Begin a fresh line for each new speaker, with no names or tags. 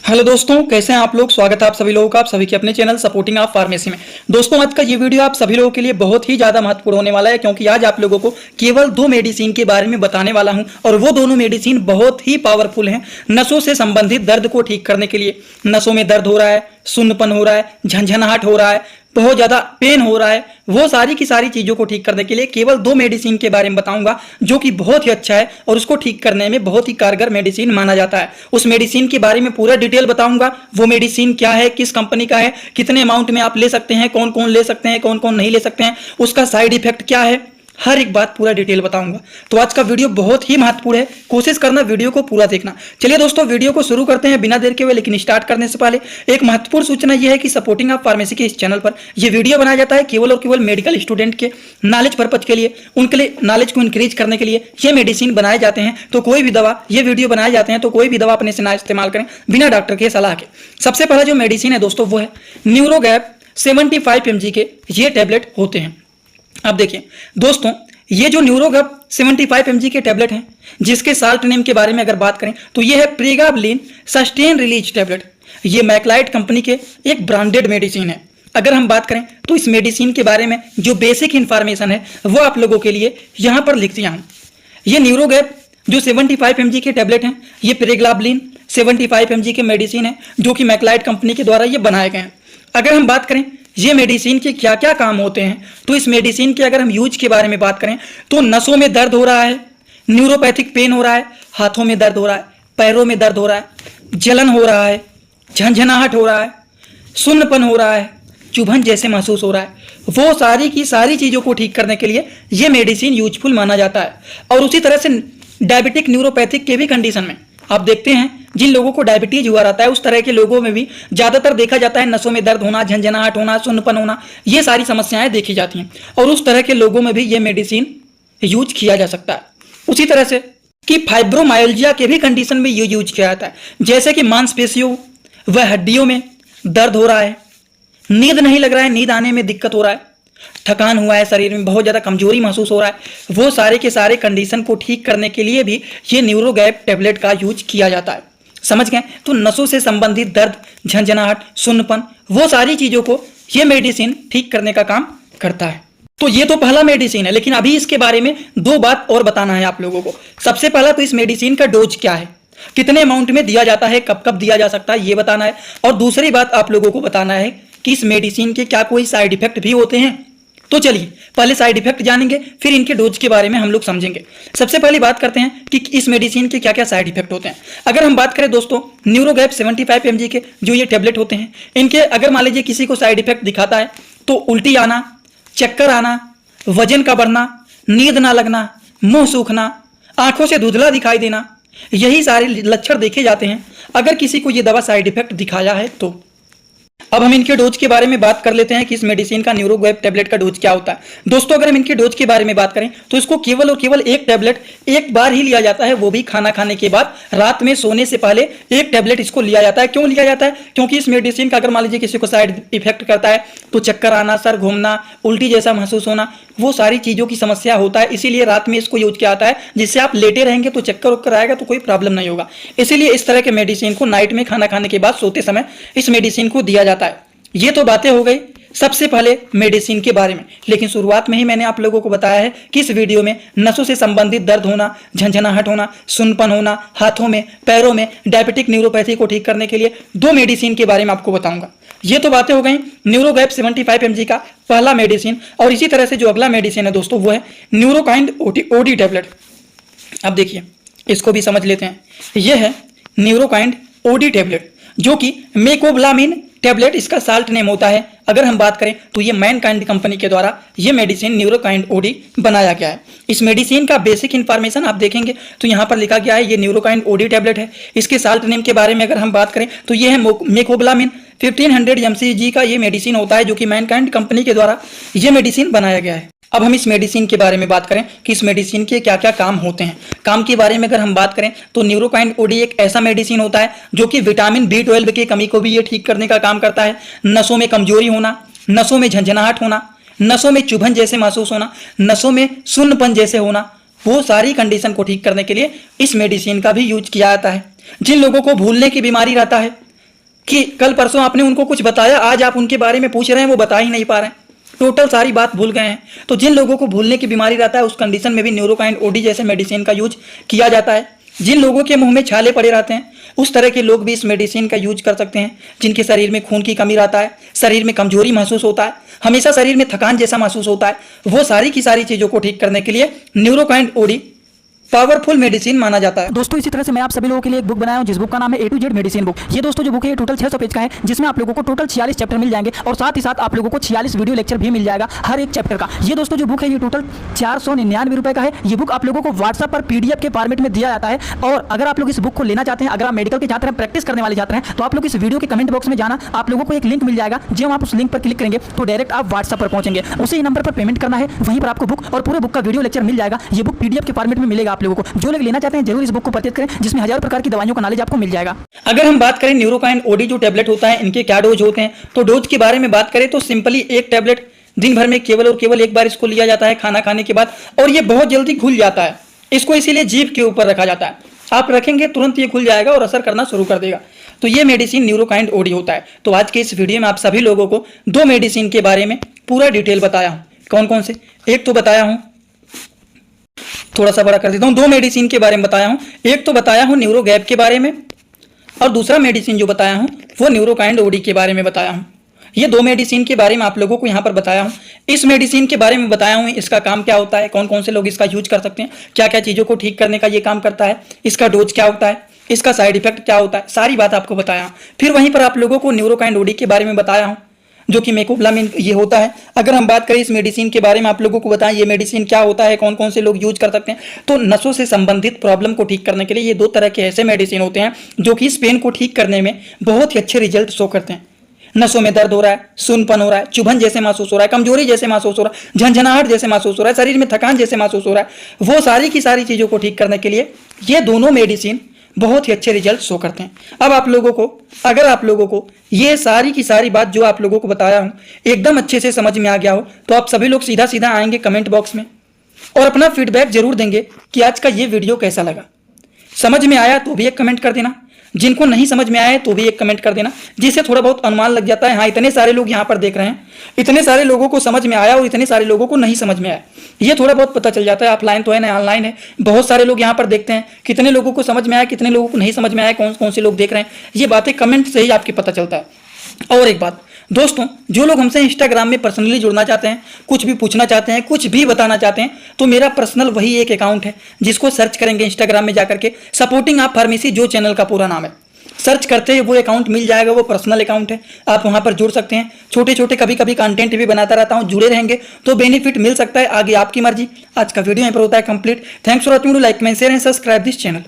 Hello दोस्तों, कैसे हैं आप लोग। स्वागत है आप सभी लोगों का, आप सभी के अपने चैनल सपोर्टिंग ऑफ फार्मेसी में। दोस्तों, आज का ये वीडियो आप सभी लोगों के लिए बहुत ही ज्यादा महत्वपूर्ण होने वाला है, क्योंकि आज आप लोगों को केवल 2 मेडिसिन के बारे में बताने वाला हूं और वो दोनों मेडिसिन बहुत ही पावरफुल हैं नसों से संबंधित दर्द को ठीक करने के लिए। नसों में दर्द हो रहा है, सुन्नपन हो रहा है, झंझनाहट हो रहा है, बहुत ज्यादा पेन हो रहा है, वो सारी की सारी चीजों को ठीक करने के लिए केवल 2 मेडिसिन के बारे में बताऊंगा, जो कि बहुत ही अच्छा है और उसको ठीक करने में बहुत ही कारगर मेडिसिन माना जाता है। उस मेडिसिन के बारे में पूरा डिटेल बताऊंगा। वो मेडिसिन क्या है, किस कंपनी का है, कितने अमाउंट में आप ले सकते हैं, कौन कौन ले सकते हैं, कौन कौन नहीं ले सकते हैं, उसका साइड इफेक्ट क्या है, हर एक बात पूरा डिटेल बताऊंगा। तो आज का वीडियो बहुत ही महत्वपूर्ण है, कोशिश करना वीडियो को पूरा देखना। चलिए दोस्तों, वीडियो को शुरू करते हैं बिना देर के हुए। लेकिन स्टार्ट करने से पहले एक महत्वपूर्ण सूचना यह है कि सपोर्टिंग ऑफ फार्मेसी के इस चैनल पर यह वीडियो बनाया जाता है केवल और केवल मेडिकल स्टूडेंट के नॉलेज पर्पज के लिए, उनके लिए नॉलेज को इंक्रीज करने के लिए ये मेडिसिन बनाए जाते हैं। तो कोई भी दवा, ये वीडियो बनाए जाते हैं तो कोई भी दवा अपने से ना इस्तेमाल करें बिना डॉक्टर के सलाह के। सबसे पहला जो मेडिसिन है दोस्तों, वो है न्यूरोगैप 75 mg के ये टैबलेट होते हैं। अब देखिए दोस्तों, ये जो न्यूरोगैप 75 mg के टैबलेट हैं, जिसके साल्ट नेम के बारे में अगर बात करें तो ये है प्रेगाबलिन सस्टेन रिलीज टैबलेट। ये मैकलाइट कंपनी के एक ब्रांडेड मेडिसिन है। अगर हम बात करें तो इस मेडिसिन के बारे में जो बेसिक इंफॉर्मेशन है वो आप लोगों के लिए यहाँ पर लिख दिया हूँ। ये न्यूरोगैप जो 75 mg के टैबलेट हैं, ये प्रेगाबलिन 75 mg के मेडिसिन है, जो कि मैकलाइट कंपनी के द्वारा ये बनाए गए हैं। अगर हम बात करें ये मेडिसिन के क्या क्या काम होते हैं, तो इस मेडिसिन के अगर हम यूज के बारे में बात करें तो नसों में दर्द हो रहा है, न्यूरोपैथिक पेन हो रहा है, हाथों में दर्द हो रहा है, पैरों में दर्द हो रहा है, जलन हो रहा है, झंझनाहट हो रहा है, सुन्नपन हो रहा है, चुभन जैसे महसूस हो रहा है, वो सारी की सारी चीज़ों को ठीक करने के लिए ये मेडिसिन यूजफुल माना जाता है। और उसी तरह से डायबिटिक न्यूरोपैथिक के भी कंडीशन में आप देखते हैं, जिन लोगों को डायबिटीज हुआ रहता है उस तरह के लोगों में भी ज्यादातर देखा जाता है नसों में दर्द होना, झंझनाहट होना, सुन्नपन होना, ये सारी समस्याएं देखी जाती हैं। और उस तरह के लोगों में भी ये मेडिसिन यूज किया जा सकता है। उसी तरह से कि फाइब्रोमाइल्जिया के भी कंडीशन में ये यूज किया जाता है, जैसे कि मांसपेशियों व हड्डियों में दर्द हो रहा है, नींद नहीं लग रहा है, नींद आने में दिक्कत हो रहा है, थकान हुआ है, शरीर में बहुत ज़्यादा कमजोरी महसूस हो रहा है, वो सारे के सारे कंडीशन को ठीक करने के लिए भी ये न्यूरोगैप टैबलेट का यूज किया जाता है। समझ गए। तो नसों से संबंधित दर्द, झंझनाहट, सुन्नपन, वो सारी चीज़ों को ये मेडिसिन ठीक करने का काम करता है। तो ये तो पहला मेडिसिन है, लेकिन अभी इसके बारे में 2 बात और बताना है आप लोगों को। सबसे पहला तो इस मेडिसिन का डोज क्या है, कितने अमाउंट में दिया जाता है, कब कब दिया जा सकता है, ये बताना है। और दूसरी बात आप लोगों को बताना है कि इस मेडिसिन के क्या कोई साइड इफेक्ट भी होते हैं। तो चलिए पहले साइड इफेक्ट जानेंगे, फिर इनके डोज के बारे में हम लोग समझेंगे। सबसे पहले बात करते हैं कि इस मेडिसिन के क्या क्या साइड इफेक्ट होते हैं। अगर हम बात करें दोस्तों, न्यूरोगैप 75 mg के जो ये टैबलेट होते हैं, इनके अगर मान लीजिए किसी को साइड इफेक्ट दिखाता है तो उल्टी आना, चक्कर आना, वजन का बढ़ना, नींद ना लगना, मुंह सूखना, आंखों से धुंधला दिखाई देना, यही सारे लक्षण देखे जाते हैं अगर किसी को ये दवा साइड इफेक्ट दिखाया है तो। अब हम इनके डोज के बारे में बात कर लेते हैं कि इस मेडिसिन का न्यूरोगैप टैबलेट का डोज क्या होता है। दोस्तों, अगर हम इनके डोज के बारे में बात करें तो इसको केवल और केवल एक टैबलेट एक बार ही लिया जाता है, वो भी खाना खाने के बाद रात में सोने से पहले एक टैबलेट इसको लिया जाता है। क्यों लिया जाता है? क्योंकि इस मेडिसिन का अगर मान लीजिए किसी को साइड इफेक्ट करता है तो चक्कर आना, सर घूमना, उल्टी जैसा महसूस होना, वो सारी चीज़ों की समस्या होता है। इसीलिए रात में इसको यूज किया जाता है, जिससे आप लेटे रहेंगे तो चक्कर उक्कर आएगा तो कोई प्रॉब्लम नहीं होगा। इसीलिए इस तरह के मेडिसिन को नाइट में खाना खाने के बाद सोते समय इस मेडिसिन को दिया जाता है। ये तो बातें हो गई सबसे पहले मेडिसिन के बारे में, लेकिन शुरुआत में ही मैंने आप लोगों को बताया है कि इस वीडियो में नसों से संबंधित दर्द होना, झंझनाहट होना, सुन्नपन होना, हाथों में, पैरों में, डायबिटिक न्यूरोपैथी को ठीक करने के लिए 2 मेडिसिन के बारे में आपको बताऊंगा। ये तो बातें हो गई न्यूरोगैप 75 mg का पहला मेडिसिन। और इसी तरह से जो अगला मेडिसिन है दोस्तों, वो है न्यूरोकाइंड ओडी टैबलेट। अब देखिए इसको भी समझ लेते हैं। यह है न्यूरोकाइंड ओडी टैबलेट, जो कि मेकोब्लामिन टैबलेट इसका साल्ट नेम होता है। अगर हम बात करें तो ये मैनकाइंड कंपनी के द्वारा ये मेडिसिन न्यूरोकाइंड ओडी बनाया गया है। इस मेडिसिन का बेसिक इन्फॉर्मेशन आप देखेंगे तो यहाँ पर लिखा गया है ये न्यूरोकाइंड ओडी टैबलेट है। इसके साल्ट नेम के बारे में अगर हम बात करें तो ये है मेकोब्लामिन 1500 mg का ये मेडिसिन होता है, जो कि मैनकाइंड कंपनी के द्वारा ये मेडिसिन बनाया गया है। अब हम इस मेडिसिन के बारे में बात करें कि इस मेडिसिन के क्या क्या काम होते हैं। काम के बारे में अगर हम बात करें तो न्यूरोकाइंड ओडी एक ऐसा मेडिसिन होता है जो कि विटामिन B12 की कमी को भी ये ठीक करने का काम करता है। नसों में कमजोरी होना, नसों में झंझनाहट होना, नसों में चुभन जैसे महसूस होना, नसों में सुन्नपन जैसे होना, वो सारी कंडीशन को ठीक करने के लिए इस मेडिसिन का भी यूज किया जाता है। जिन लोगों को भूलने की बीमारी रहता है, कि कल परसों आपने उनको कुछ बताया, आज आप उनके बारे में पूछ रहे हैं, वो बता ही नहीं पा रहे हैं, टोटल सारी बात भूल गए हैं। तो जिन लोगों को भूलने की बीमारी रहता है उस कंडीशन में भी न्यूरोकाइन ओडी जैसे मेडिसिन का यूज किया जाता है। जिन लोगों के मुंह में छाले पड़े रहते हैं उस तरह के लोग भी इस मेडिसिन का यूज कर सकते हैं। जिनके शरीर में खून की कमी रहता है, शरीर में कमजोरी महसूस होता है, हमेशा शरीर में थकान जैसा महसूस होता है, वो सारी की सारी चीज़ों को ठीक करने के लिए न्यूरोकाइन ओडी पावरफुल मेडिसिन माना जाता है।
दोस्तों इसी तरह से मैं आप सभी लोगों के लिए एक बुक बनाया हूं जिस बुक का नाम है A to Z medicine book. ये दोस्तों जो बुक है ये टोटल 600 पेज का है, जिसमें आप लोगों को टोटल 46 चैप्टर मिल जाएंगे और साथ ही साथ आप लोगों को 46 वीडियो लेक्चर भी मिल जाएगा हर एक चैप्टर का। ये दोस्तों जो बुक है ये टोटल 499 रुपए का है। ये बुक आप लोगों को व्हाट्सएप पर PDF के फॉर्मेट में दिया जाता है। और अगर आप लोग इस बुक को लेना चाहते हैं, अगर आप मेडिकल के छात्र हैं, प्रैक्टिस करने वाले छात्र हैं, तो आप लोग इस वीडियो के कमेंट बॉक्स में जाना, आप लोगों को एक लिंक मिल जाएगा। जब आप उस लिंक पर क्लिक करेंगे तो डायरेक्ट आप व्हाट्सएप पर पहुंचेंगे, उसी नंबर पर पेमेंट करना है, वहीं पर आपको बुक और पूरे बुक का वीडियो लेक्चर मिल जाएगा। ये बुक PDF के फॉर्मेट में मिलेगा आप लोगों को। जो लोग लेना चाहते हैं जरूर इस बुक को परचेज करें, जिसमें हजारों प्रकार की दवाइयों का नॉलेज आपको मिल जाएगा।
अगर हम बात करें न्यूरोकाइन ओडी जो टैबलेट होता है, इनके क्या डोज होते हैं, तो डोज के बारे में बात करें तो सिंपली एक टैबलेट दिन भर में केवल और केवल एक बार इसको लिया जाता है खाना खाने के बाद, और ये बहुत जल्दी घुल जाता है। इसको इसीलिए जीभ के ऊपर रखा जाता है, आप रखेंगे तुरंत ये घुल जाएगा और असर करना शुरू कर देगा। तो ये मेडिसिन न्यूरोकाइन ओडी होता है। तो आज के इस वीडियो में आप सभी लोगों को दो मेडिसिन के बारे में पूरा डिटेल बताया हूँ। कौन कौन से, एक तो बताया हूँ, थोड़ा सा बड़ा कर देता हूँ, दो मेडिसिन के बारे में बताया हूँ। एक तो बताया हूँ न्यूरो गैप के बारे में, और दूसरा मेडिसिन जो बताया हूँ वो न्यूरोकाइन ओडी के बारे में बताया हूँ। ये दो मेडिसिन के बारे में आप लोगों को यहाँ पर बताया हूँ। इस मेडिसिन के बारे में बताया हूँ, इसका काम क्या होता है, कौन कौन से लोग इसका यूज कर सकते हैं, क्या क्या चीज़ों को ठीक करने का ये काम करता है, इसका डोज क्या होता है, इसका साइड इफेक्ट क्या होता है, सारी बात आपको बताया। फिर वहीं पर आप लोगों को न्यूरोकाइन ओडी के बारे में बताया हूँ जो कि मेकोप्लामिन ये होता है। अगर हम बात करें इस मेडिसिन के बारे में, आप लोगों को बताएं ये मेडिसिन क्या होता है, कौन कौन से लोग यूज कर सकते हैं। तो नसों से संबंधित प्रॉब्लम को ठीक करने के लिए ये दो तरह के ऐसे मेडिसिन होते हैं जो कि इस पेन को ठीक करने में बहुत ही अच्छे रिजल्ट शो करते हैं। नसों में दर्द हो रहा है, सुनपन हो रहा है, चुभन जैसे महसूस हो रहा है, कमजोरी जैसे महसूस हो रहा है, झंझनाहट जैसे महसूस हो रहा है, शरीर में थकान जैसे महसूस हो रहा है, वो सारी की सारी चीज़ों को ठीक करने के लिए ये दोनों मेडिसिन बहुत ही अच्छे रिजल्ट शो करते हैं। अब आप लोगों को, अगर आप लोगों को ये सारी की सारी बात जो आप लोगों को बताया हूँ एकदम अच्छे से समझ में आ गया हो, तो आप सभी लोग सीधा सीधा आएंगे कमेंट बॉक्स में और अपना फीडबैक जरूर देंगे कि आज का ये वीडियो कैसा लगा। समझ में आया तो भी एक कमेंट कर देना, जिनको नहीं समझ में आया तो भी एक कमेंट कर देना, जिससे थोड़ा बहुत अनुमान लग जाता है हाँ इतने सारे लोग यहाँ पर देख रहे हैं, इतने सारे लोगों को समझ में आया और इतने सारे लोगों को नहीं समझ में आया। ये थोड़ा बहुत पता चल जाता है। ऑफलाइन तो है ना, ऑनलाइन है, बहुत सारे लोग यहाँ पर देखते हैं, कितने लोगों को समझ में आया, कितने लोगों को नहीं समझ में आया, कौन कौन से लोग देख रहे हैं, ये बातें कमेंट से ही आपकी पता चलता है। और एक बात दोस्तों, जो लोग हमसे इंस्टाग्राम में पर्सनली जुड़ना चाहते हैं, कुछ भी पूछना चाहते हैं, कुछ भी बताना चाहते हैं, तो मेरा पर्सनल वही एक अकाउंट है जिसको सर्च करेंगे इंस्टाग्राम में जाकर के, सपोर्टिंग आप फार्मेसी जो चैनल का पूरा नाम है, सर्च करते ही वो अकाउंट मिल जाएगा। वो पर्सनल अकाउंट है, आप वहां पर जुड़ सकते हैं। छोटे छोटे कभी कभी कंटेंट भी बनाता रहता हूं, जुड़े रहेंगे तो बेनिफिट मिल सकता है, आगे आपकी मर्जी। आज का वीडियो यहाँ पर होता है complete. Thanks for watching, like, comment, share and subscribe this channel.